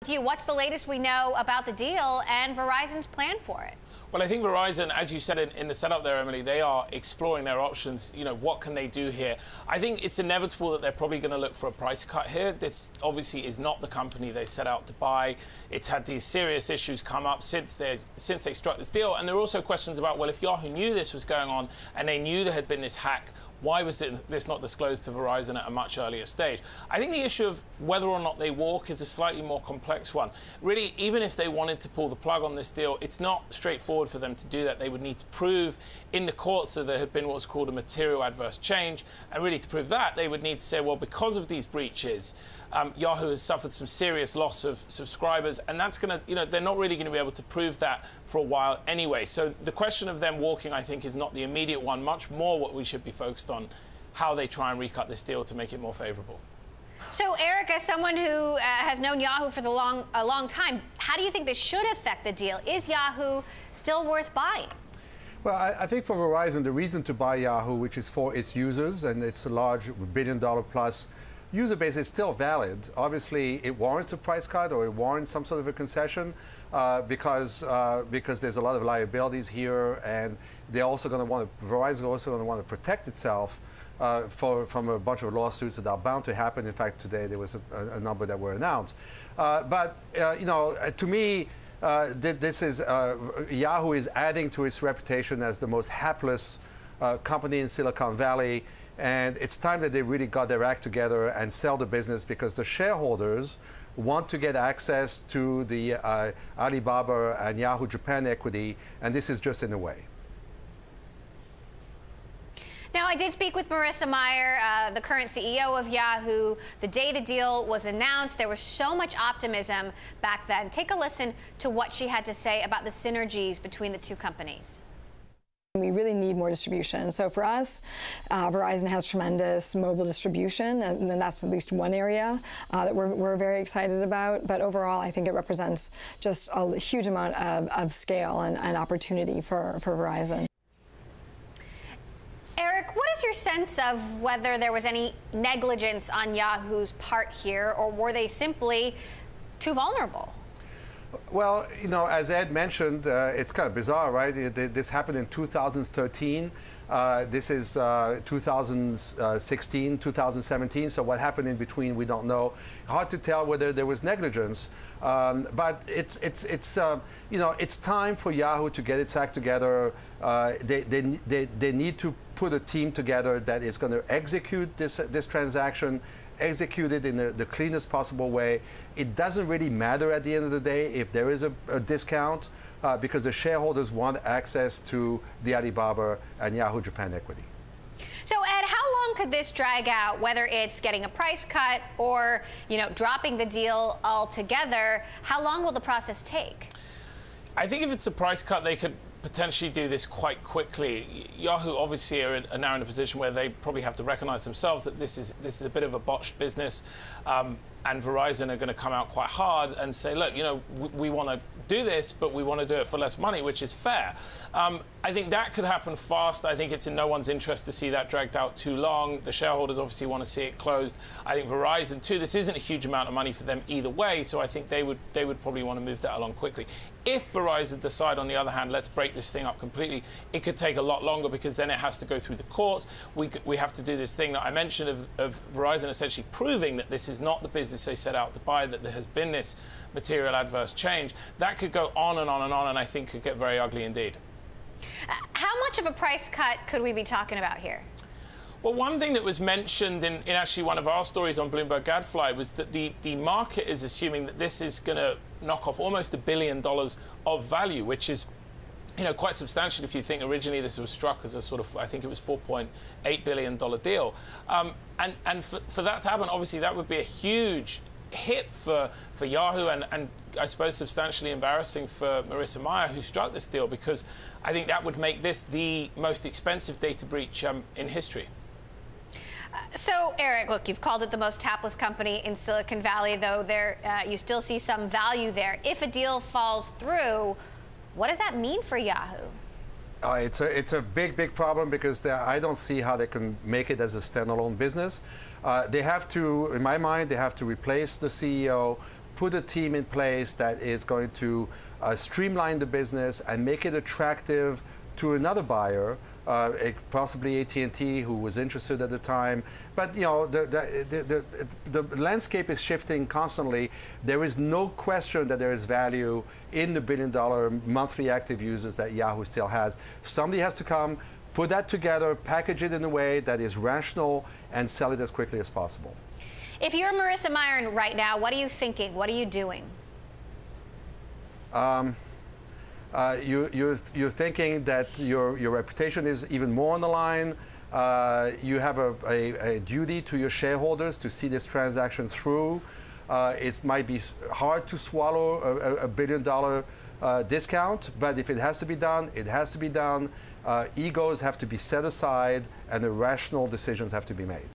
What's the latest we know about the deal and Verizon's plan for it? Well, I think Verizon, as you said in the setup there, Emily, they are exploring their options. You know, what can they do here? I think it's inevitable that they're probably going to look for a price cut here. This obviously is not the company they set out to buy. It's had these serious issues come up since they struck this deal. And there are also questions about, well, if Yahoo knew this was going on and they knew there had been this hack, why was this not disclosed to Verizon at a much earlier stage? I think the issue of whether or not they walk is a slightly more complex one. Really, even if they wanted to pull the plug on this deal, it's not straightforward for them to do that. They would need to prove in the courts that there had been what's called a material adverse change. And really, to prove that, they would need to say, well, because of these breaches, Yahoo has suffered some serious loss of subscribers, and that's going to, they're not really going to be able to prove that for a while anyway. So the question of them walking, I think, is not the immediate one. Much more what we should be focused on, how they try and recut this deal to make it more favorable. So, Eric, as someone who has known Yahoo for a long time, how do you think this should affect the deal? Is Yahoo still worth buying? Well, I think for Verizon, the reason to buy Yahoo, which is for its users, and it's a large billion-dollar-plus user base, is still valid. Obviously, it warrants a price cut or it warrants some sort of a concession because there's a lot of liabilities here, and they're also going to want to, Verizon is also going to want to protect itself from a bunch of lawsuits that are bound to happen. In fact, today there was a number that were announced. To me, this is Yahoo is adding to its reputation as the most hapless company in Silicon Valley. And it's time that they really got their act together and sell the business, because the shareholders want to get access to the Alibaba and Yahoo Japan equity, and this is just in the way. Now, I did speak with Marissa Mayer, the current CEO of Yahoo. The day the deal was announced, there was so much optimism back then. Take a listen to what she had to say about the synergies between the two companies. We really need more distribution. So for us, Verizon has tremendous mobile distribution, and that's at least one area that we're very excited about. But overall, I think it represents just a huge amount of scale and opportunity for Verizon. Eric, what is your sense of whether there was any negligence on Yahoo's part here, or were they simply too vulnerable? Well, as Ed mentioned, it's kind of bizarre, right? This happened in 2013. This is 2016, 2017. So what happened in between, we don't know. Hard to tell whether there was negligence. But it's time for Yahoo to get its act together. They need to put a team together that is going to execute this transaction, execute it in the cleanest possible way. It doesn't really matter at the end of the day if there is a discount, because the shareholders want access to the Alibaba and Yahoo Japan equity. So, Ed, how long could this drag out, whether it's getting a price cut or, dropping the deal altogether? How long will the process take? I think if it's a price cut, they could potentially do this quite quickly. Yahoo obviously are now in a position where they probably have to recognize themselves that this is a bit of a botched business, and Verizon are going to come out quite hard and say, look, we want to do this, but we want to do it for less money, which is fair. I think that could happen fast. I think it's in no one's interest to see that dragged out too long. The shareholders obviously want to see it closed. I think Verizon too, this isn't a huge amount of money for them either way, so I think they would probably want to move that along quickly. If Verizon decide, on the other hand, let's break this thing up completely, it could take a lot longer, because then it has to go through the courts. We have to do this thing that I mentioned of Verizon essentially proving that this is not the business they set out to buy, that there has been this material adverse change. That could go on and on and on, and I think could get very ugly indeed. How much of a price cut could we be talking about here? Well, one thing that was mentioned in actually one of our stories on Bloomberg Gadfly was that the market is assuming that this is going to knock off almost $1 billion of value, which is quite substantial if you think originally this was struck as a sort of, I think it was $4.8 billion deal. And for that to happen, obviously that would be a huge hit for Yahoo, and I suppose substantially embarrassing for Marissa Mayer, who struck this deal, because I think that would make this the most expensive data breach in history. So, Eric, look, you've called it the most hapless company in Silicon Valley, though you still see some value there. If a deal falls through, what does that mean for Yahoo? It's a big problem, because I don't see how they can make it as a standalone business. They have to, in my mind, they have to replace the CEO, put a team in place that is going to streamline the business and make it attractive to another buyer, possibly AT&T, who was interested at the time. But you know, the landscape is shifting constantly. There is no question that there is value in the billion-dollar monthly active users that Yahoo still has. Somebody has to come, put that together, package it in a way that is rational, and sell it as quickly as possible. If you're Marissa Mayer right now, what are you thinking? What are you doing? You're thinking that your reputation is even more on the line. You have a duty to your shareholders to see this transaction through. It might be hard to swallow a billion-dollar discount, but if it has to be done, it has to be done. Egos have to be set aside, and the rational decisions have to be made.